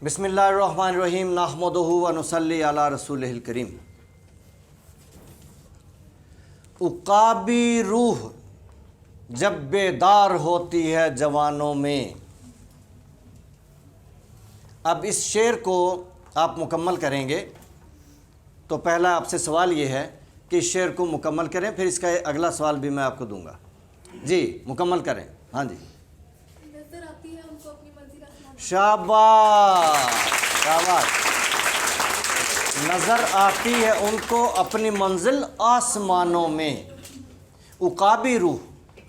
بسم اللہ الرحمن الرحیم نحمدہ و نصلی علی رسولہ الکریم۔ عقابی روح جب بیدار ہوتی ہے جوانوں میں۔ اب اس شعر کو آپ مکمل کریں گے تو پہلا آپ سے سوال یہ ہے کہ اس شعر کو مکمل کریں، پھر اس کا اگلا سوال بھی میں آپ کو دوں گا۔ جی مکمل کریں۔ ہاں جی، شاباش شاباش۔ نظر آتی ہے ان کو اپنی منزل آسمانوں میں۔ عقابی روح،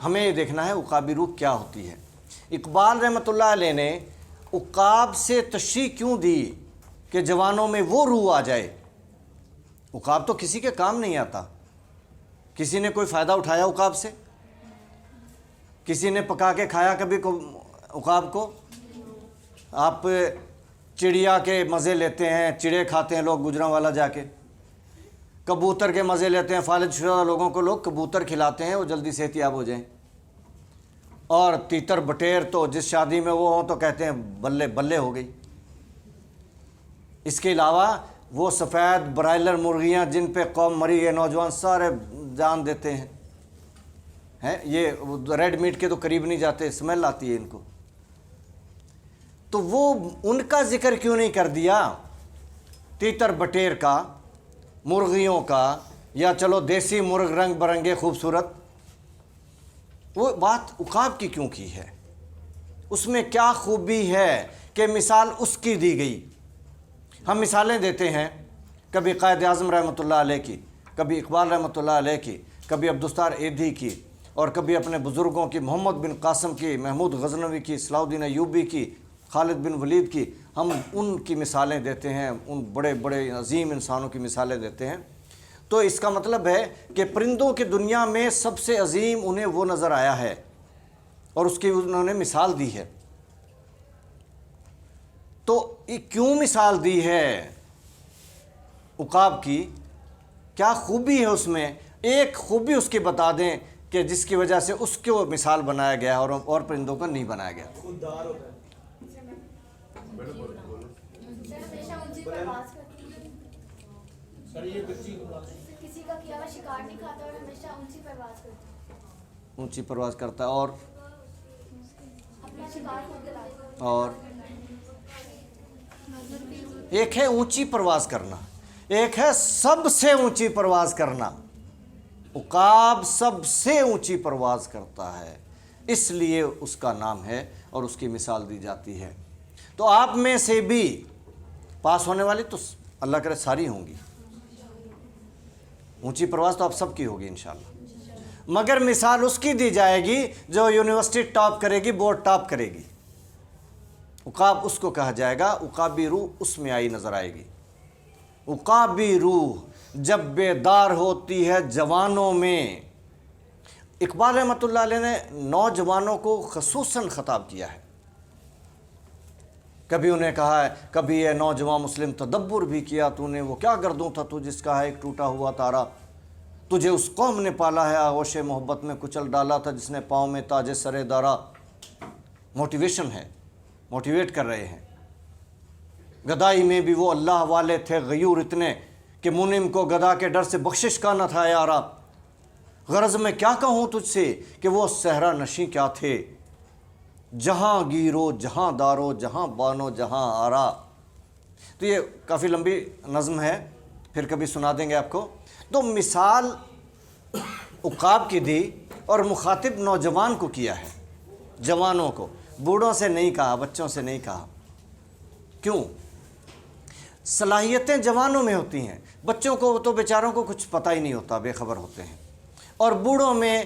ہمیں یہ دیکھنا ہے عقابی روح کیا ہوتی ہے۔ اقبال رحمۃ اللہ علیہ نے عقاب سے تشریح کیوں دی کہ جوانوں میں وہ روح آ جائے۔ عقاب تو کسی کے کام نہیں آتا، کسی نے کوئی فائدہ اٹھایا عقاب سے؟ کسی نے پکا کے کھایا کبھی عقاب کو؟ آپ چڑیا کے مزے لیتے ہیں، چڑے کھاتے ہیں لوگ گجرانوالا جا کے، کبوتر کے مزے لیتے ہیں، فالج شدہ لوگوں کو لوگ کبوتر کھلاتے ہیں وہ جلدی صحت یاب ہو جائیں، اور تیتر بٹیر تو جس شادی میں وہ ہوں تو کہتے ہیں بلے بلے ہو گئی۔ اس کے علاوہ وہ سفید برائلر مرغیاں جن پہ قوم مری ہے، نوجوان سارے جان دیتے ہیں، یہ ریڈ میٹ کے تو قریب نہیں جاتے، اسمیل آتی ہے ان کو۔ تو وہ ان کا ذکر کیوں نہیں کر دیا؟ تیتر بٹیر کا، مرغیوں کا، یا چلو دیسی مرغ رنگ برنگے خوبصورت، وہ بات عقاب کی کیوں کی ہے؟ اس میں کیا خوبی ہے کہ مثال اس کی دی گئی؟ ہم مثالیں دیتے ہیں، کبھی قائد اعظم رحمۃ اللہ علیہ کی، کبھی اقبال رحمۃ اللہ علیہ کی، کبھی عبدالستار ایدھی کی، اور کبھی اپنے بزرگوں کی، محمد بن قاسم کی، محمود غزنوی کی، صلاح الدین ایوبی کی، خالد بن ولید کی۔ ہم ان کی مثالیں دیتے ہیں، ان بڑے بڑے عظیم انسانوں کی مثالیں دیتے ہیں۔ تو اس کا مطلب ہے کہ پرندوں کی دنیا میں سب سے عظیم انہیں وہ نظر آیا ہے اور اس کی انہوں نے مثال دی ہے۔ تو کیوں مثال دی ہے عقاب کی؟ کیا خوبی ہے اس میں؟ ایک خوبی اس کی بتا دیں کہ جس کی وجہ سے اس کو مثال بنایا گیا اور پرندوں کو نہیں بنایا گیا۔ خوددار ہوتا ہے، کسی کا کیا ہوا شکار نہیں کھاتا اور ہمیشہ اونچی پرواز کرتا ہے۔ اونچی پرواز کرتا ہے اور اپنا شکار خود دلاتا ہے۔ اور ایک ہے اونچی پرواز کرنا، ایک ہے سب سے اونچی پرواز کرنا۔ عقاب سب سے اونچی پرواز کرتا ہے، اس لیے اس کا نام ہے اور اس کی مثال دی جاتی ہے۔ تو آپ میں سے بھی پاس ہونے والی تو اللہ کرے ساری ہوں گی، اونچی پرواز تو آپ سب کی ہوگی انشاءاللہ، مگر مثال اس کی دی جائے گی جو یونیورسٹی ٹاپ کرے گی، بورڈ ٹاپ کرے گی۔ عقاب اس کو کہا جائے گا، عقابی روح اس میں آئی نظر آئے گی۔ عقابی روح جب بیدار ہوتی ہے جوانوں میں۔ اقبال رحمۃ اللہ علیہ نے نوجوانوں کو خصوصاً خطاب کیا ہے، کبھی انہیں کہا ہے، کبھی یہ نوجوان مسلم تدبر بھی کیا تو نے، وہ کیا گردوں تھا تو جس کا ہے ایک ٹوٹا ہوا تارا، تجھے اس قوم نے پالا ہے آغوش محبت میں کچل ڈالا تھا جس نے پاؤں میں تاج سر دارا۔ موٹیویشن ہے، موٹیویٹ کر رہے ہیں۔ گدائی میں بھی وہ اللہ والے تھے غیور اتنے کہ منم کو گدا کے ڈر سے بخشش کا نہ تھا یارا۔ غرض میں کیا کہوں تجھ سے کہ وہ صحرا نشیں کیا تھے، جہاں گیرو جہاں دارو جہاں بانو جہاں آرا۔ تو یہ کافی لمبی نظم ہے، پھر کبھی سنا دیں گے آپ کو۔ تو مثال عقاب کی دی اور مخاطب نوجوان کو کیا ہے، جوانوں کو، بوڑھوں سے نہیں کہا، بچوں سے نہیں کہا۔ کیوں؟ صلاحیتیں جوانوں میں ہوتی ہیں، بچوں کو تو بیچاروں کو کچھ پتہ ہی نہیں ہوتا، بے خبر ہوتے ہیں، اور بوڑھوں میں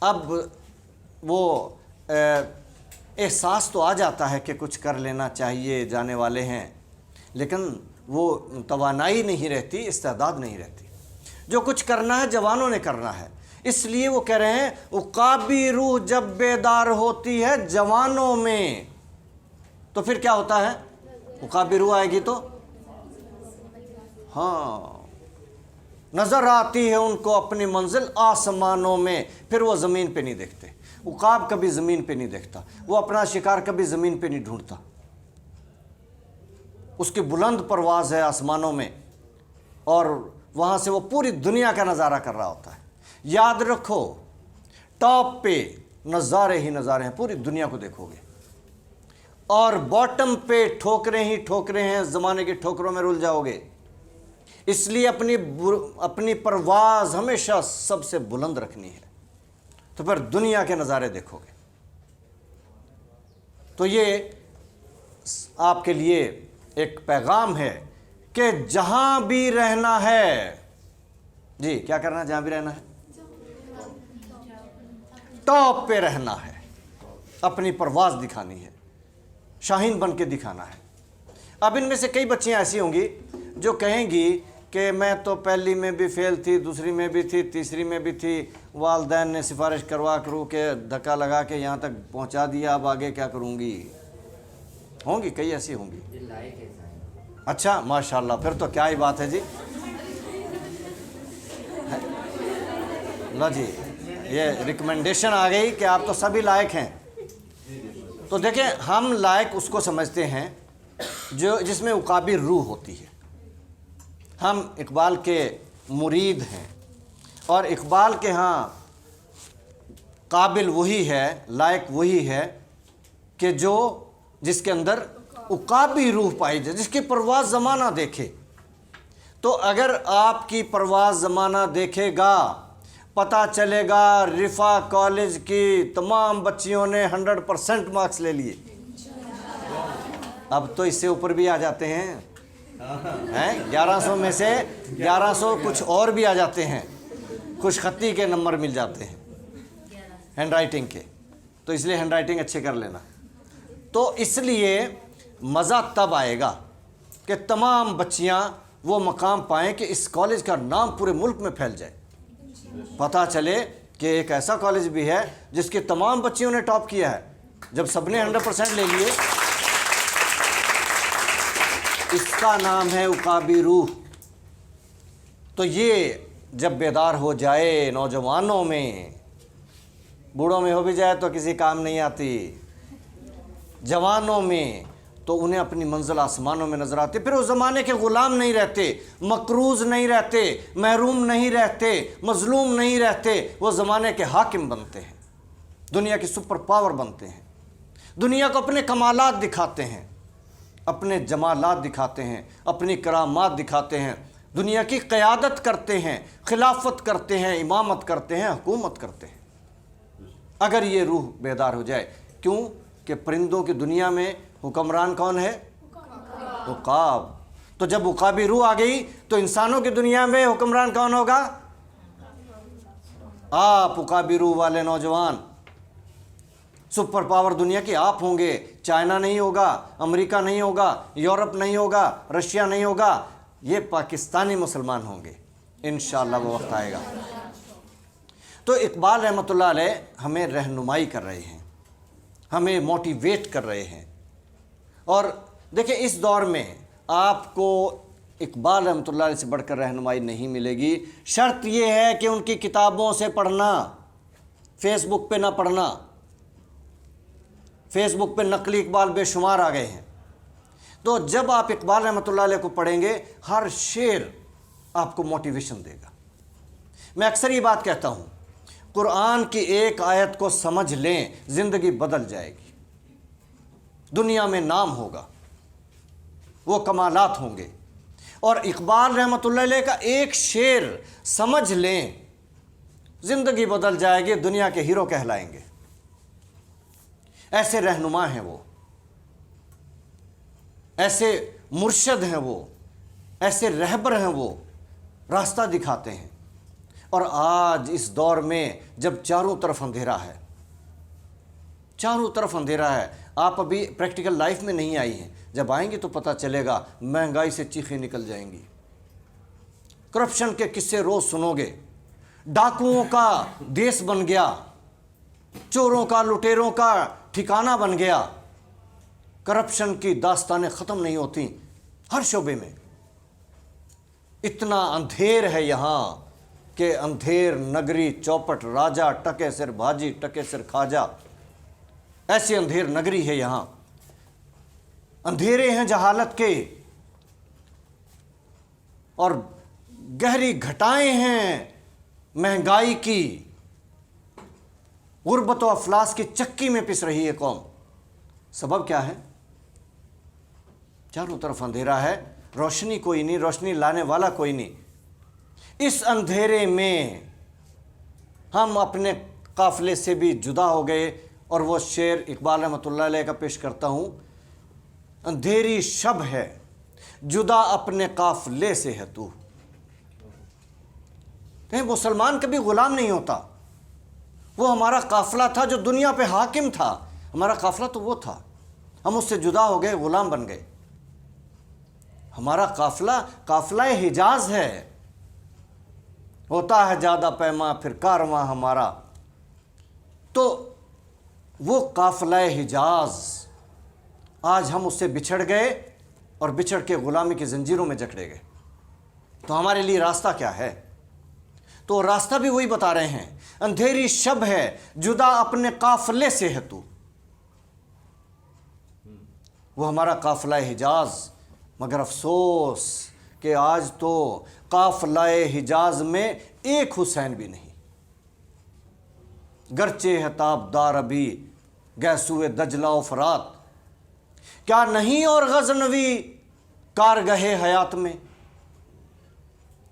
اب وہ احساس تو آ جاتا ہے کہ کچھ کر لینا چاہیے، جانے والے ہیں، لیکن وہ توانائی نہیں رہتی، استعداد نہیں رہتی۔ جو کچھ کرنا ہے جوانوں نے کرنا ہے، اس لیے وہ کہہ رہے ہیں عقابی روح جب بیدار ہوتی ہے جوانوں میں۔ تو پھر کیا ہوتا ہے؟ عقابی روح آئے گی تو ہاں نظر آتی ہے ان کو اپنی منزل آسمانوں میں، پھر وہ زمین پہ نہیں دیکھتے۔ عقاب کبھی زمین پہ نہیں دیکھتا، وہ اپنا شکار کبھی زمین پہ نہیں ڈھونڈتا، اس کی بلند پرواز ہے آسمانوں میں، اور وہاں سے وہ پوری دنیا کا نظارہ کر رہا ہوتا ہے۔ یاد رکھو، ٹاپ پہ نظارے ہی نظارے ہیں، پوری دنیا کو دیکھو گے، اور باٹم پہ ٹھوکریں ہی ٹھوکریں ہیں، زمانے کی ٹھوکروں میں رل جاؤ گے۔ اس لیے اپنی پرواز ہمیشہ سب سے بلند رکھنی ہے، تو پھر دنیا کے نظارے دیکھو گے۔ تو یہ آپ کے لیے ایک پیغام ہے کہ جہاں بھی رہنا ہے، جی کیا کرنا ہے؟ جہاں بھی رہنا ہے ٹاپ پہ رہنا ہے، اپنی پرواز دکھانی ہے، شاہین بن کے دکھانا ہے۔ اب ان میں سے کئی بچیاں ایسی ہوں گی جو کہیں گی کہ میں تو پہلی میں بھی فیل تھی، دوسری میں بھی تھی، تیسری میں بھی تھی، والدین نے سفارش کروا کرو کے دھکا لگا کے یہاں تک پہنچا دیا، اب آگے کیا کروں گی؟ ہوں گی، کئی ایسی ہوں گی۔ اچھا ماشاءاللہ، پھر تو کیا ہی بات ہے جی۔ لو جی، یہ ریکمنڈیشن آ گئی کہ آپ تو سبھی لائق ہیں۔ تو دیکھیں، ہم لائق اس کو سمجھتے ہیں جس میں عقابی روح ہوتی ہے۔ ہم اقبال کے مرید ہیں، اور اقبال کے ہاں قابل وہی ہے، لائق وہی ہے کہ جس کے اندر عقابی روح پائی جائے، جس کی پرواز زمانہ دیکھے۔ تو اگر آپ کی پرواز زمانہ دیکھے گا، پتہ چلے گا رفا کالج کی تمام بچیوں نے 100% مارکس لے لیے، اب تو اس سے اوپر بھی آ جاتے ہیں، 1100 میں سے 1100 کچھ اور بھی آ جاتے ہیں، خوش خطی کے نمبر مل جاتے ہیں ہینڈ رائٹنگ کے۔ تو اس لیے ہینڈ رائٹنگ اچھے کر لینا۔ تو اس لیے مزہ تب آئے گا کہ تمام بچیاں وہ مقام پائیں کہ اس کالج کا نام پورے ملک میں پھیل جائے، پتہ چلے کہ ایک ایسا کالج بھی ہے جس کی تمام بچیوں نے ٹاپ کیا ہے۔ جب سب نے 100% لے لیے، اس کا نام ہے عقابی روح۔ تو یہ جب بیدار ہو جائے نوجوانوں میں، بوڑھوں میں ہو بھی جائے تو کسی کام نہیں آتی، جوانوں میں تو انہیں اپنی منزل آسمانوں میں نظر آتی، پھر اس زمانے کے غلام نہیں رہتے، مقروض نہیں رہتے، محروم نہیں رہتے، مظلوم نہیں رہتے، وہ زمانے کے حاکم بنتے ہیں، دنیا کی سپر پاور بنتے ہیں، دنیا کو اپنے کمالات دکھاتے ہیں، اپنے جمالات دکھاتے ہیں، اپنی کرامات دکھاتے ہیں، دنیا کی قیادت کرتے ہیں، خلافت کرتے ہیں، امامت کرتے ہیں، حکومت کرتے ہیں۔ اگر یہ روح بیدار ہو جائے، کیوں کہ پرندوں کی دنیا میں حکمران کون ہے؟ عقاب۔ تو جب عقابی روح آ گئی تو انسانوں کی دنیا میں حکمران کون ہوگا؟ آپ عقابی روح والے نوجوان، سپر پاور دنیا کی آپ ہوں گے۔ چائنا نہیں ہوگا، امریکہ نہیں ہوگا، یورپ نہیں ہوگا، رشیا نہیں ہوگا، یہ پاکستانی مسلمان ہوں گے، انشاءاللہ وہ وقت آئے گا۔ تو اقبال رحمۃ اللہ علیہ ہمیں رہنمائی کر رہے ہیں، ہمیں موٹیویٹ کر رہے ہیں۔ اور دیکھیں، اس دور میں آپ کو اقبال رحمۃ اللہ علیہ سے بڑھ کر رہنمائی نہیں ملے گی۔ شرط یہ ہے کہ ان کی کتابوں سے پڑھنا، فیس بک پہ نہ پڑھنا۔ فیس بک پہ نقلی اقبال بے شمار آ گئے ہیں۔ تو جب آپ اقبال رحمۃ اللہ علیہ کو پڑھیں گے، ہر شعر آپ کو موٹیویشن دے گا۔ میں اکثر یہ بات کہتا ہوں، قرآن کی ایک آیت کو سمجھ لیں، زندگی بدل جائے گی، دنیا میں نام ہوگا، وہ کمالات ہوں گے۔ اور اقبال رحمۃ اللہ علیہ کا ایک شعر سمجھ لیں، زندگی بدل جائے گی، دنیا کے ہیرو کہلائیں گے۔ ایسے رہنما ہیں وہ، ایسے مرشد ہیں وہ، ایسے رہبر ہیں وہ، راستہ دکھاتے ہیں۔ اور آج اس دور میں جب چاروں طرف اندھیرا ہے، چاروں طرف اندھیرا ہے، آپ ابھی پریکٹیکل لائف میں نہیں آئی ہیں، جب آئیں گی تو پتہ چلے گا، مہنگائی سے چیخیں نکل جائیں گی، کرپشن کے قصے روز سنو گے، ڈاکوؤں کا دیس بن گیا، چوروں کا، لٹیروں کا ٹھکانہ بن گیا، کرپشن کی داستانیں ختم نہیں ہوتی ہر شعبے میں۔ اتنا اندھیر ہے یہاں کہ اندھیر نگری چوپٹ راجا، ٹکے سر بھاجی ٹکے سر کھاجا، ایسی اندھیر نگری ہے یہاں۔ اندھیرے ہیں جہالت کے، اور گہری گھٹائیں ہیں مہنگائی کی، غربت و افلاس کی چکی میں پس رہی ہے قوم۔ سبب کیا ہے؟ چاروں طرف اندھیرا ہے، روشنی کوئی نہیں، روشنی لانے والا کوئی نہیں۔ اس اندھیرے میں ہم اپنے قافلے سے بھی جدا ہو گئے، اور وہ شعر اقبال رحمۃ اللہ علیہ کا پیش کرتا ہوں: اندھیری شب ہے جدا اپنے قافلے سے ہے تو۔ کہیں مسلمان کبھی غلام نہیں ہوتا، وہ ہمارا قافلہ تھا جو دنیا پہ حاکم تھا، ہمارا قافلہ تو وہ تھا، ہم اس سے جدا ہو گئے، غلام بن گئے۔ ہمارا قافلہ حجاز ہے، ہوتا ہے زیادہ پیما پھر کارواں ہمارا۔ تو وہ قافلہ حجاز آج ہم اس سے بچھڑ گئے اور بچھڑ کے غلامی کی زنجیروں میں جکڑے گئے۔ تو ہمارے لیے راستہ کیا ہے؟ تو راستہ بھی وہی بتا رہے ہیں: اندھیری شب ہے جدا اپنے قافلے سے ہے تو۔ وہ ہمارا قافلہ حجاز، مگر افسوس کہ آج تو قافلہ حجاز میں ایک حسین بھی نہیں۔ گرچہ ہے تابدار ابھی گیسوئے دجلہ و فرات، کیا نہیں اور غزنوی کارگہ حیات میں؟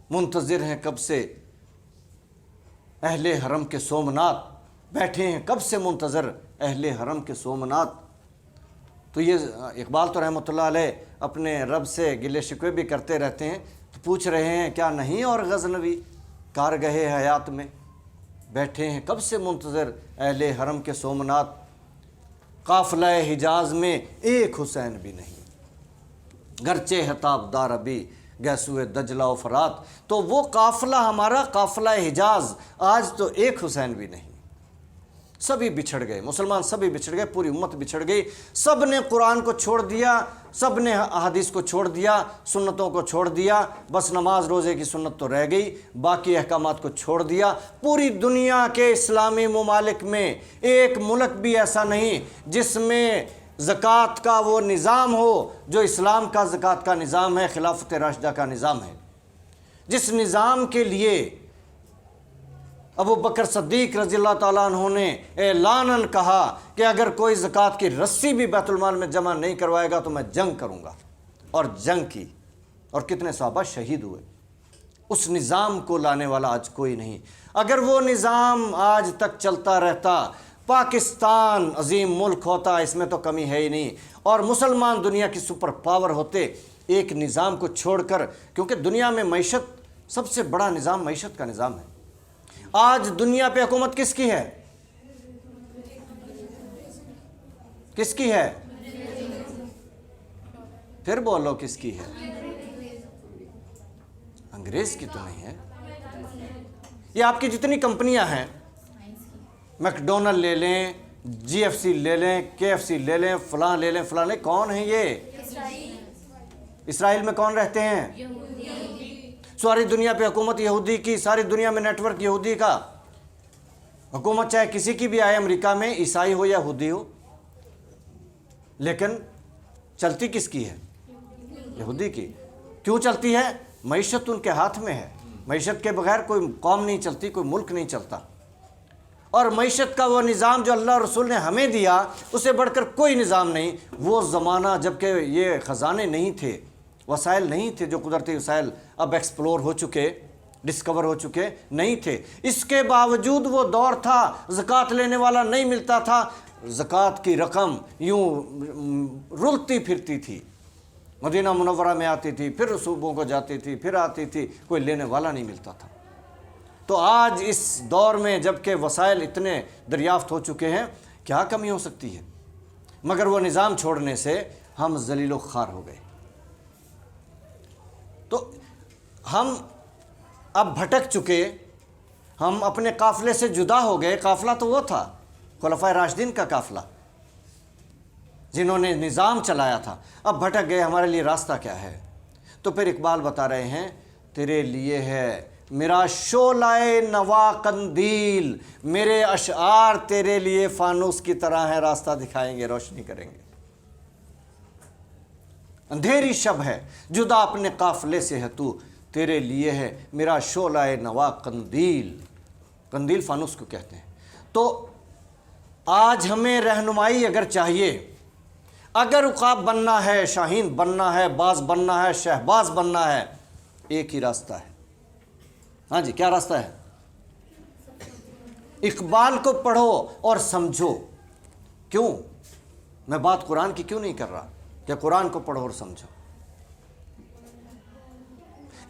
منتظر ہیں کب سے اہل حرم کے سومنات، بیٹھے ہیں کب سے منتظر اہل حرم کے سومنات۔ تو یہ اقبال تو رحمۃ اللہ علیہ اپنے رب سے گلے شکوے بھی کرتے رہتے ہیں، تو پوچھ رہے ہیں کیا نہیں اور غزنوی کارگہ حیات میں؟ بیٹھے ہیں کب سے منتظر اہل حرم کے سومنات، قافلہ حجاز میں ایک حسین بھی نہیں۔ گرچہ ہے تابدار ابھی گیسوئے دجلہ و فرات، تو وہ قافلہ ہمارا قافلہ حجاز آج تو ایک حسین بھی نہیں۔ سبھی بچھڑ گئے، مسلمان سبھی بچھڑ گئے، پوری امت بچھڑ گئی۔ سب نے قرآن کو چھوڑ دیا، سب نے احادیث کو چھوڑ دیا، سنتوں کو چھوڑ دیا، بس نماز روزے کی سنت تو رہ گئی، باقی احکامات کو چھوڑ دیا۔ پوری دنیا کے اسلامی ممالک میں ایک ملک بھی ایسا نہیں جس میں زکوٰۃ کا وہ نظام ہو جو اسلام کا زکوٰۃ کا نظام ہے، خلافت راشدہ کا نظام ہے، جس نظام کے لیے ابو بکر صدیق رضی اللہ تعالیٰ عنہ نے اعلاناً کہا کہ اگر کوئی زکوٰۃ کی رسی بھی بیت المال میں جمع نہیں کروائے گا تو میں جنگ کروں گا، اور جنگ کی، اور کتنے صحابہ شہید ہوئے۔ اس نظام کو لانے والا آج کوئی نہیں۔ اگر وہ نظام آج تک چلتا رہتا، پاکستان عظیم ملک ہوتا، اس میں تو کمی ہے ہی نہیں، اور مسلمان دنیا کی سپر پاور ہوتے، ایک نظام کو چھوڑ کر، کیونکہ دنیا میں معیشت سب سے بڑا نظام معیشت کا نظام ہے۔ آج دنیا پہ حکومت کس کی ہے؟ کس کی ہے؟ پھر بولو کس کی ہے؟ انگریز کی تو نہیں ہے۔ یہ آپ کی جتنی کمپنیاں ہیں، میک ڈونلڈ لے لیں، جی ایف سی لے لیں، کے ایف سی لے لیں، فلاں لے لیں، فلاں لیں، کون ہیں یہ؟ اسرائیل میں کون رہتے ہیں؟ ساری دنیا پہ حکومت یہودی کی، ساری دنیا میں نیٹ ورک یہودی کا۔ حکومت چاہے کسی کی بھی آئے امریکہ میں، عیسائی ہو یا یہودی ہو، لیکن چلتی کس کی ہے؟ یہودی کی۔ کیوں چلتی ہے؟ معیشت ان کے ہاتھ میں ہے۔ معیشت کے بغیر کوئی قوم نہیں چلتی، کوئی ملک نہیں چلتا۔ اور معیشت کا وہ نظام جو اللہ رسول نے ہمیں دیا، اسے بڑھ کر کوئی نظام نہیں۔ وہ زمانہ جب کہ یہ خزانے نہیں تھے، وسائل نہیں تھے، جو قدرتی وسائل اب ایکسپلور ہو چکے، ڈسکور ہو چکے، نہیں تھے، اس کے باوجود وہ دور تھا، زکوٰۃ لینے والا نہیں ملتا تھا، زکوٰۃ کی رقم یوں رلتی پھرتی تھی، مدینہ منورہ میں آتی تھی، پھر صوبوں کو جاتی تھی، پھر آتی تھی، کوئی لینے والا نہیں ملتا تھا۔ تو آج اس دور میں جب کہ وسائل اتنے دریافت ہو چکے ہیں، کیا کمی ہو سکتی ہے؟ مگر وہ نظام چھوڑنے سے ہم ذلیل و خوار ہو گئے۔ تو ہم اب بھٹک چکے، ہم اپنے قافلے سے جدا ہو گئے۔ قافلہ تو وہ تھا خلفائے راشدین کا قافلہ، جنہوں نے نظام چلایا تھا۔ اب بھٹک گئے، ہمارے لیے راستہ کیا ہے؟ تو پھر اقبال بتا رہے ہیں: تیرے لیے ہے میرا شعلہ نوا قندیل، میرے اشعار تیرے لیے فانوس کی طرح ہیں، راستہ دکھائیں گے، روشنی کریں گے۔ اندھیری شب ہے جدا اپنے قافلے سے ہے تو، تیرے لیے ہے میرا شعلہ نوا قندیل، قندیل فانوس کو کہتے ہیں۔ تو آج ہمیں رہنمائی اگر چاہیے، اگر عقاب بننا ہے، شاہین بننا ہے، باز بننا ہے، شہباز بننا ہے، ایک ہی راستہ ہے۔ ہاں جی، کیا راستہ ہے؟ اقبال کو پڑھو اور سمجھو۔ کیوں میں بات قرآن کی کیوں نہیں کر رہا کہ قرآن کو پڑھو اور سمجھو؟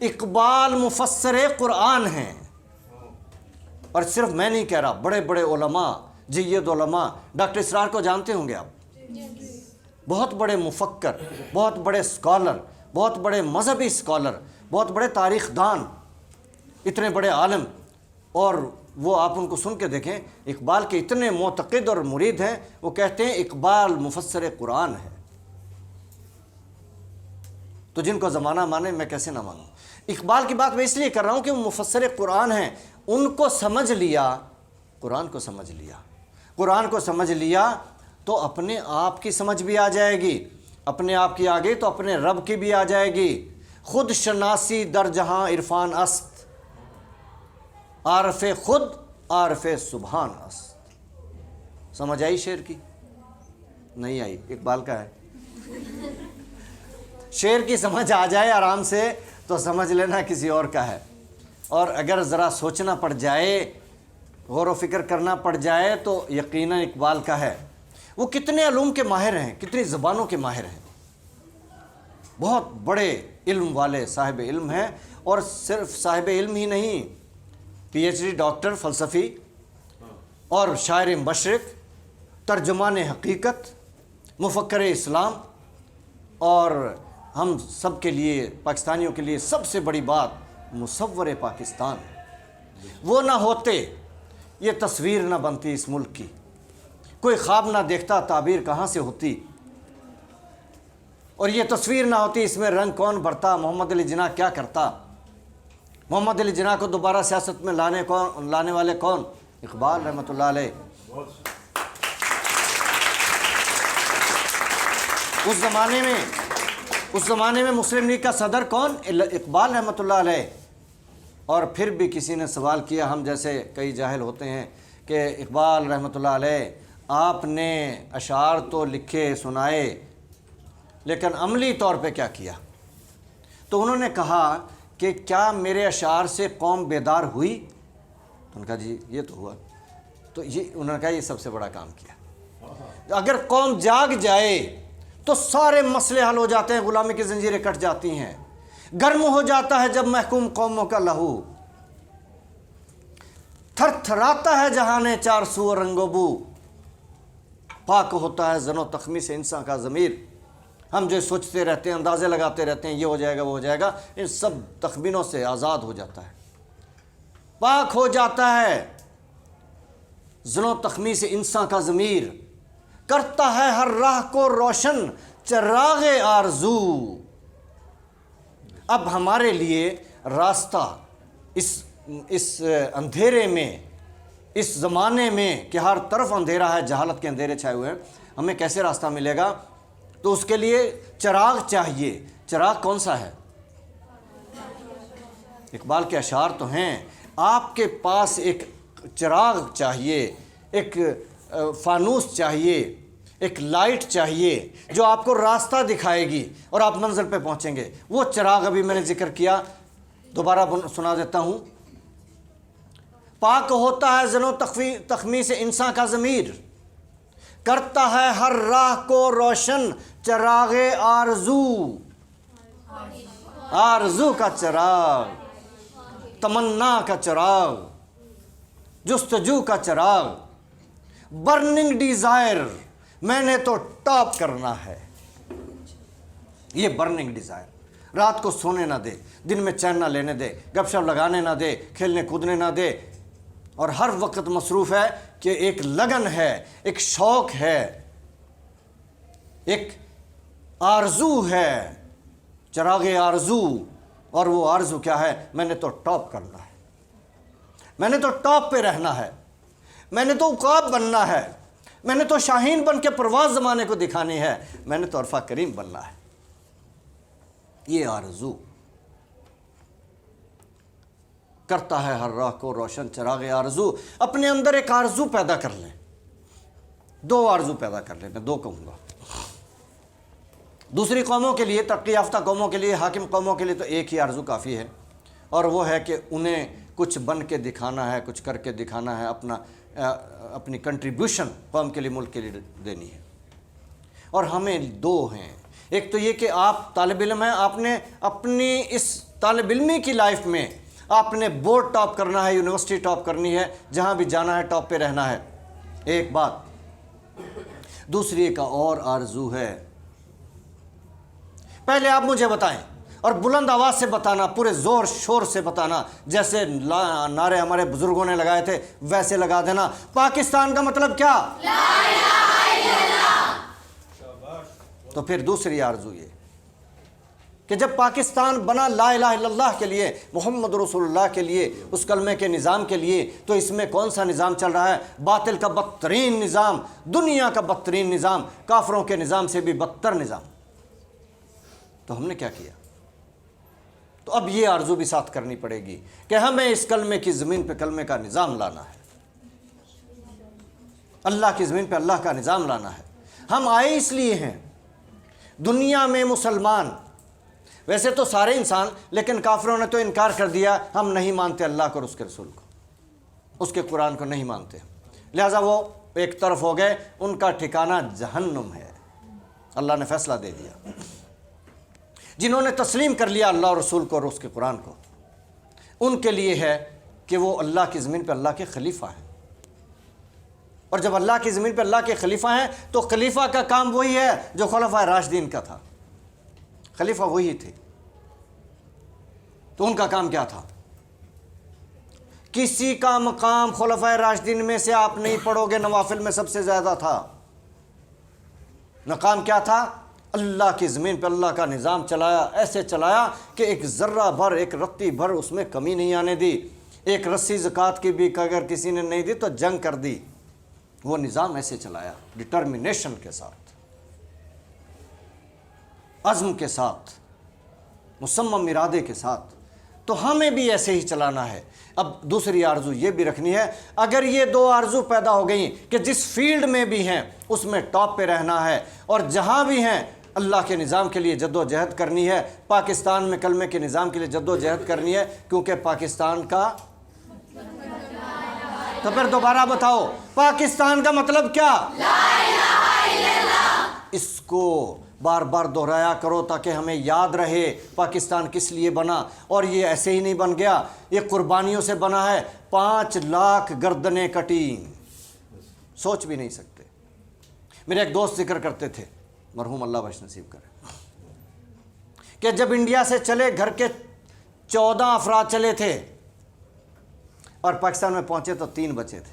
اقبال مفسر قرآن ہیں، اور صرف میں نہیں کہہ رہا، بڑے بڑے علماء، جید علماء، ڈاکٹر اسرار کو جانتے ہوں گے آپ، بہت بڑے مفکر، بہت بڑے اسکالر، بہت بڑے مذہبی اسکالر، بہت بڑے تاریخ دان، اتنے بڑے عالم، اور وہ آپ ان کو سن کے دیکھیں، اقبال کے اتنے معتقد اور مرید ہیں، وہ کہتے ہیں اقبال مفسر قرآن ہے۔ تو جن کو زمانہ مانے، میں کیسے نہ مانوں؟ اقبال کی بات میں اس لیے کر رہا ہوں کہ وہ مفسر قرآن ہیں، ان کو سمجھ لیا، قرآن کو سمجھ لیا، قرآن کو سمجھ لیا تو اپنے آپ کی سمجھ بھی آ جائے گی، اپنے آپ کی آ گئی تو اپنے رب کی بھی آ جائے گی۔ خود شناسی در جہاں عرفان است، عارف خود عارف سبحان است۔ سمجھ آئی شعر کی؟ نہیں آئی، اقبال کا ہے۔ شعر کی سمجھ آ جائے آرام سے تو سمجھ لینا کسی اور کا ہے، اور اگر ذرا سوچنا پڑ جائے، غور و فکر کرنا پڑ جائے تو یقیناً اقبال کا ہے۔ وہ کتنے علوم کے ماہر ہیں، کتنی زبانوں کے ماہر ہیں، بہت بڑے علم والے صاحب علم ہیں، اور صرف صاحب علم ہی نہیں، پی ایچ ڈی ڈاکٹر فلسفی اور شاعر مشرق، ترجمان حقیقت، مفکر اسلام، اور ہم سب کے لیے، پاکستانیوں کے لیے سب سے بڑی بات مصور پاکستان۔ وہ نہ ہوتے یہ تصویر نہ بنتی اس ملک کی، کوئی خواب نہ دیکھتا تعبیر کہاں سے ہوتی، اور یہ تصویر نہ ہوتی اس میں رنگ کون بھرتا، محمد علی جناح کیا کرتا۔ محمد علی جناح کو دوبارہ سیاست میں لانے والے کون؟ اقبال رحمۃ اللہ علیہ۔ اس زمانے میں مسلم لیگ کا صدر کون؟ اقبال رحمۃ اللہ علیہ۔ اور پھر بھی کسی نے سوال کیا، ہم جیسے کئی جاہل ہوتے ہیں، کہ اقبال رحمۃ اللہ علیہ آپ نے اشعار تو لکھے سنائے لیکن عملی طور پہ کیا کیا؟ تو انہوں نے کہا کہ کیا میرے اشعار سے قوم بیدار ہوئی؟ تو انہوں نے کہا جی یہ تو ہوا۔ تو انہوں نے کہا یہ سب سے بڑا کام کیا۔ اگر قوم جاگ جائے تو سارے مسئلے حل ہو جاتے ہیں، غلامی کی زنجیریں کٹ جاتی ہیں، گرم ہو جاتا ہے جب محکوم قوموں کا لہو، تھر تھراتا ہے جہاں نے چار سو رنگ و بو، پاک ہوتا ہے زن و تخمی سے انسان کا ضمیر۔ ہم جو سوچتے رہتے ہیں، اندازے لگاتے رہتے ہیں، یہ ہو جائے گا وہ ہو جائے گا، ان سب تخمینوں سے آزاد ہو جاتا ہے، پاک ہو جاتا ہے زن و تخمی سے انسان کا ضمیر، کرتا ہے ہر راہ کو روشن چراغ آرزو۔ اب ہمارے لیے راستہ اس اندھیرے میں، اس زمانے میں کہ ہر طرف اندھیرا ہے، جہالت کے اندھیرے چھائے ہوئے ہیں، ہمیں کیسے راستہ ملے گا؟ تو اس کے لیے چراغ چاہیے۔ چراغ کون سا ہے؟ اقبال کے اشعار تو ہیں، آپ کے پاس ایک چراغ چاہیے، ایک فانوس چاہیے، ایک لائٹ چاہیے جو آپ کو راستہ دکھائے گی اور آپ منزل پہ پہنچیں گے۔ وہ چراغ ابھی میں نے ذکر کیا، دوبارہ سنا دیتا ہوں۔ پاک ہوتا ہے زن و تخمی سے انسان کا ضمیر، کرتا ہے ہر راہ کو روشن چراغ آرزو۔ آرزو کا چراغ، تمنا کا چراغ، جستجو کا چراغ، برننگ ڈیزائر، میں نے تو ٹاپ کرنا ہے۔ یہ برننگ ڈیزائر رات کو سونے نہ دے، دن میں چین نہ لینے دے، گپ شپ لگانے نہ دے، کھیلنے کودنے نہ دے، اور ہر وقت مصروف ہے کہ ایک لگن ہے، ایک شوق ہے، ایک آرزو ہے، چراغ آرزو۔ اور وہ آرزو کیا ہے؟ میں نے تو ٹاپ کرنا ہے، میں نے تو ٹاپ پہ رہنا ہے، میں نے تو عقاب بننا ہے، میں نے تو شاہین بن کے پرواز زمانے کو دکھانی ہے، میں نے تو عرفہ کریم بننا ہے۔ یہ آرزو، کرتا ہے ہر راہ کو روشن چراغ آرزو. اپنے اندر ایک آرزو پیدا کر لیں, 2 آرزو پیدا کر لیں, میں 2 کہوں گا. دوسری قوموں کے لیے, ترقی یافتہ قوموں کے لیے, حاکم قوموں کے لیے تو ایک ہی آرزو کافی ہے, اور وہ ہے کہ انہیں کچھ بن کے دکھانا ہے, کچھ کر کے دکھانا ہے, اپنی کنٹریبیوشن قوم کے لیے, ملک کے لیے دینی ہے. اور ہمیں 2 ہیں. ایک تو یہ کہ آپ طالب علم ہیں, آپ نے اپنی اس طالب علمی کی لائف میں آپ نے بورڈ ٹاپ کرنا ہے, یونیورسٹی ٹاپ کرنی ہے, جہاں بھی جانا ہے ٹاپ پہ رہنا ہے, ایک بات. دوسری ایک اور آرزو ہے, پہلے آپ مجھے بتائیں, اور بلند آواز سے بتانا, پورے زور شور سے بتانا, جیسے نعرے ہمارے بزرگوں نے لگائے تھے ویسے لگا دینا, پاکستان کا مطلب کیا؟ لا الہ الا اللہ. تو پھر دوسری آرزو یہ کہ جب پاکستان بنا لا الہ الا اللہ کے لیے, محمد رسول اللہ کے لیے, اس کلمے کے نظام کے لیے, تو اس میں کون سا نظام چل رہا ہے؟ باطل کا بدترین نظام, دنیا کا بدترین نظام, کافروں کے نظام سے بھی بدتر نظام. تو ہم نے کیا کیا؟ تو اب یہ آرزو بھی ساتھ کرنی پڑے گی کہ ہمیں اس کلمے کی زمین پہ کلمے کا نظام لانا ہے, اللہ کی زمین پہ اللہ کا نظام لانا ہے. ہم آئے اس لیے ہیں دنیا میں مسلمان, ویسے تو سارے انسان, لیکن کافروں نے تو انکار کر دیا, ہم نہیں مانتے اللہ کو اور اس کے رسول کو, اس کے قرآن کو نہیں مانتے, لہٰذا وہ ایک طرف ہو گئے, ان کا ٹھکانہ جہنم ہے. اللہ نے فیصلہ دے دیا. جنہوں نے تسلیم کر لیا اللہ اور رسول کو اور اس کے قرآن کو, ان کے لیے ہے کہ وہ اللہ کی زمین پہ اللہ کے خلیفہ ہیں. اور جب اللہ کی زمین پہ اللہ کے خلیفہ ہیں تو خلیفہ کا کام وہی ہے جو خلفائے راشدین کا تھا. خلیفہ وہی تھے, تو ان کا کام کیا تھا؟ کسی کا مقام خلفائے راشدین میں سے آپ نہیں پڑھو گے نوافل میں سب سے زیادہ تھا. مقام کیا تھا؟ اللہ کی زمین پہ اللہ کا نظام چلایا, ایسے چلایا کہ ایک ذرہ بھر, ایک رتی بھر اس میں کمی نہیں آنے دی. ایک رسی زکوٰۃ کی بھی اگر کسی نے نہیں دی تو جنگ کر دی. وہ نظام ایسے چلایا, ڈٹرمنیشن کے ساتھ, عزم کے ساتھ, مصمم ارادے کے ساتھ. تو ہمیں بھی ایسے ہی چلانا ہے. اب دوسری آرزو یہ بھی رکھنی ہے, اگر یہ 2 آرزو پیدا ہو گئیں کہ جس فیلڈ میں بھی ہیں اس میں ٹاپ پہ رہنا ہے, اور جہاں بھی ہیں اللہ کے نظام کے لیے جد و جہد کرنی ہے, پاکستان میں کلمے کے نظام کے لیے جد و جہد کرنی ہے, کیونکہ پاکستان کا, تو پھر دوبارہ بتاؤ, پاکستان کا مطلب کیا؟ لا الہ الا اللہ. اس کو بار بار دہرایا کرو تاکہ ہمیں یاد رہے پاکستان کس لیے بنا. اور یہ ایسے ہی نہیں بن گیا, یہ قربانیوں سے بنا ہے. 5 لاکھ گردنیں کٹی, سوچ بھی نہیں سکتے. میرے ایک دوست ذکر کرتے تھے, مرحوم اللہ بخش نصیب کرے, کہ جب انڈیا سے چلے گھر کے 14 افراد چلے تھے اور پاکستان میں پہنچے تو 3 بچے تھے.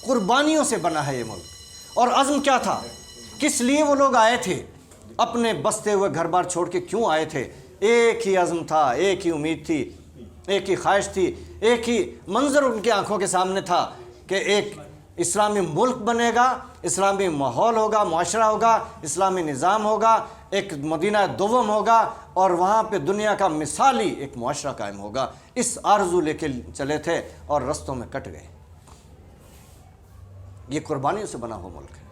قربانیوں سے بنا ہے یہ ملک. اور عزم کیا تھا؟ کس لیے وہ لوگ آئے تھے؟ اپنے بستے ہوئے گھر بار چھوڑ کے کیوں آئے تھے؟ ایک ہی عزم تھا, ایک ہی امید تھی, ایک ہی خواہش تھی, ایک ہی منظر ان کی آنکھوں کے سامنے تھا کہ ایک اسلامی ملک بنے گا, اسلامی ماحول ہوگا, معاشرہ ہوگا, اسلامی نظام ہوگا, ایک مدینہ دوم ہوگا, اور وہاں پہ دنیا کا مثالی ایک معاشرہ قائم ہوگا. اس آرزو لے کے چلے تھے اور رستوں میں کٹ گئے. یہ قربانیوں سے بنا ہوا ملک ہے.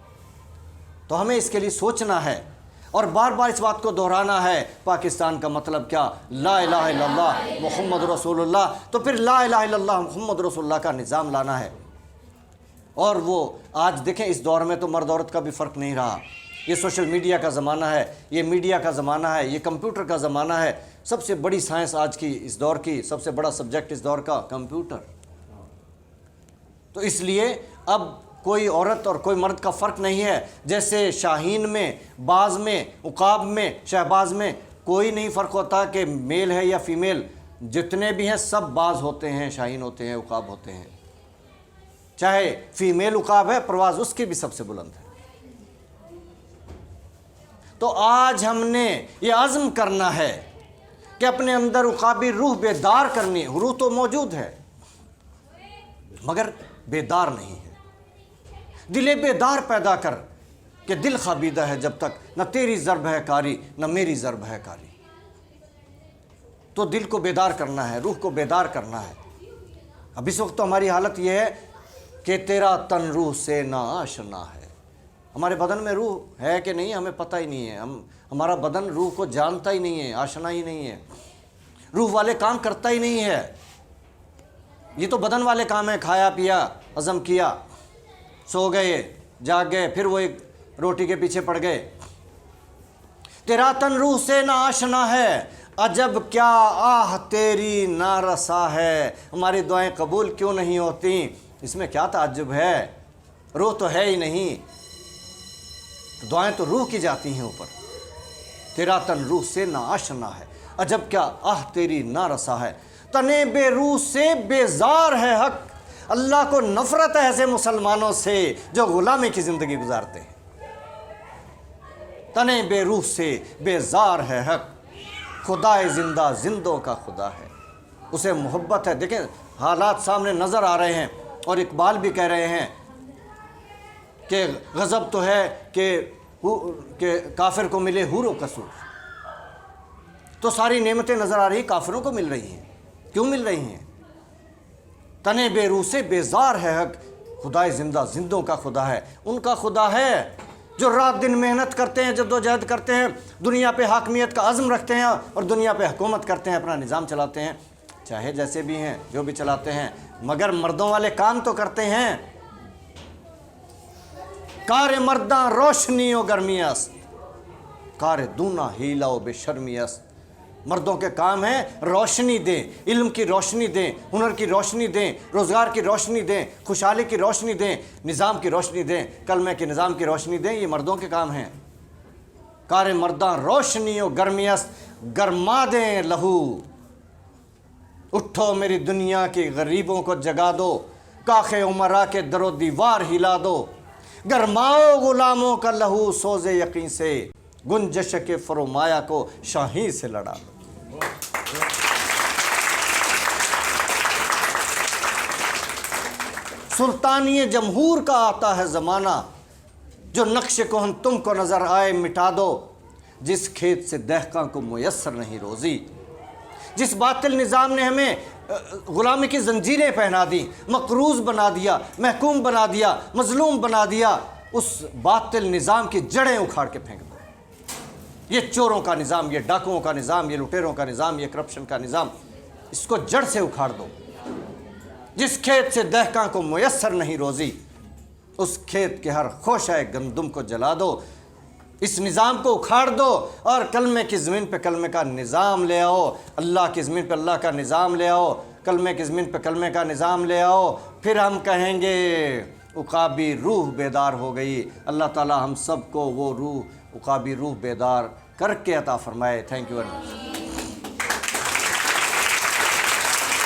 تو ہمیں اس کے لیے سوچنا ہے اور بار بار اس بات کو دہرانا ہے, پاکستان کا مطلب کیا؟ لا الہ الا اللہ محمد رسول اللہ. تو پھر لا الہ الا اللہ محمد رسول اللہ کا نظام لانا ہے. اور وہ آج دیکھیں اس دور میں تو مرد عورت کا بھی فرق نہیں رہا. یہ سوشل میڈیا کا زمانہ ہے, یہ میڈیا کا زمانہ ہے, یہ کمپیوٹر کا زمانہ ہے. سب سے بڑی سائنس آج کی اس دور کی, سب سے بڑا سبجیکٹ اس دور کا کمپیوٹر. تو اس لیے اب کوئی عورت اور کوئی مرد کا فرق نہیں ہے. جیسے شاہین میں, باز میں, عقاب میں, شہباز میں کوئی نہیں فرق ہوتا کہ میل ہے یا فیمیل. جتنے بھی ہیں سب باز ہوتے ہیں, شاہین ہوتے ہیں, عقاب ہوتے ہیں. چاہے فیمیل عقاب ہے, پرواز اس کی بھی سب سے بلند ہے. تو آج ہم نے یہ عزم کرنا ہے کہ اپنے اندر عقابی روح بیدار کرنی ہے. روح تو موجود ہے مگر بیدار نہیں ہے. دل بیدار پیدا کر کہ دل خوابیدہ ہے جب تک, نہ تیری ضرب ہے کاری نہ میری ضرب ہے کاری. تو دل کو بیدار کرنا ہے, روح کو بیدار کرنا ہے. اب اس وقت تو ہماری حالت یہ ہے کہ تیرا تن روح سے نا آشنا ہے. ہمارے بدن میں روح ہے کہ نہیں ہمیں پتہ ہی نہیں ہے. ہمارا بدن روح کو جانتا ہی نہیں ہے, آشنا ہی نہیں ہے, روح والے کام کرتا ہی نہیں ہے. یہ تو بدن والے کام ہیں, کھایا پیا, ہضم کیا, سو گئے, جاگ گئے, پھر وہ ایک روٹی کے پیچھے پڑ گئے. تیرا تن روح سے نا آشنا ہے, عجب کیا آہ تیری نارسا ہے. ہماری دعائیں قبول کیوں نہیں ہوتی؟ اس میں کیا تعجب ہے؟ روح تو ہے ہی نہیں, دعائیں تو روح کی جاتی ہیں اوپر. تیرا تن روح سے نا آشنا ہے, عجب کیا آہ تیری نارسا ہے. تنے بے روح سے بیزار ہے حق, اللہ کو نفرت ہے ایسے مسلمانوں سے جو غلامی کی زندگی گزارتے ہیں. تنے بے روح سے بیزار ہے حق, خدائے زندہ زندوں کا خدا ہے. اسے محبت ہے. دیکھیں حالات سامنے نظر آ رہے ہیں, اور اقبال بھی کہہ رہے ہیں کہ غضب تو ہے کہ کافر کو ملے حور و قصور. تو ساری نعمتیں نظر آ رہی کافروں کو مل رہی ہیں. کیوں مل رہی ہیں؟ تنے بے روح سے بیزار ہے حق, خدائے زندہ زندوں کا خدا ہے. ان کا خدا ہے جو رات دن محنت کرتے ہیں, جدوجہد کرتے ہیں, دنیا پہ حاکمیت کا عزم رکھتے ہیں اور دنیا پہ حکومت کرتے ہیں, اپنا نظام چلاتے ہیں, چاہے جیسے بھی ہیں, جو بھی چلاتے ہیں, مگر مردوں والے کام تو کرتے ہیں. کار مرداں روشنی و گرمی است, کار دونا ہیلا و بے شرمی است. مردوں کے کام ہیں روشنی دیں, علم کی روشنی دیں, ہنر کی روشنی دیں, روزگار کی روشنی دیں, خوشحالی کی روشنی دیں, نظام کی روشنی دیں, کلمے کے نظام کی روشنی دیں. یہ مردوں کے کام ہیں. کار مرداں روشنی و گرمی است, گرما دیں لہو. اٹھو میری دنیا کی غریبوں کو جگا دو, کاخ عمرا کے در و دیوار ہلا دو. گرماؤ غلاموں کا لہو سوز یقین سے, گنجش کے فرومایا کو شاہین سے لڑا دو. سلطانی جمہور کا آتا ہے زمانہ, جو نقش کہن تم کو نظر آئے مٹا دو. جس کھیت سے دہقاں کو میسر نہیں روزی, جس باطل نظام نے ہمیں غلامی کی زنجیریں پہنا دی, مقروض بنا دیا, محکوم بنا دیا, مظلوم بنا دیا, اس باطل نظام کی جڑیں اکھاڑ کے پھینک دو. یہ چوروں کا نظام, یہ ڈاکوؤں کا نظام, یہ لٹیروں کا نظام, یہ کرپشن کا نظام, اس کو جڑ سے اکھاڑ دو. جس کھیت سے دہقاں کو میسر نہیں روزی, اس کھیت کے ہر خوشہ گندم کو جلا دو. اس نظام کو اکھاڑ دو اور کلمے کی زمین پہ کلمے کا نظام لے آؤ. اللہ کی زمین پہ اللہ کا نظام لے آؤ, کلمے کی زمین پہ کلمے کا نظام لے آؤ. پھر ہم کہیں گے عقابی روح بیدار ہو گئی. اللہ تعالی ہم سب کو وہ روح, عقابی روح بیدار کر کے عطا فرمائے. Thank you very much.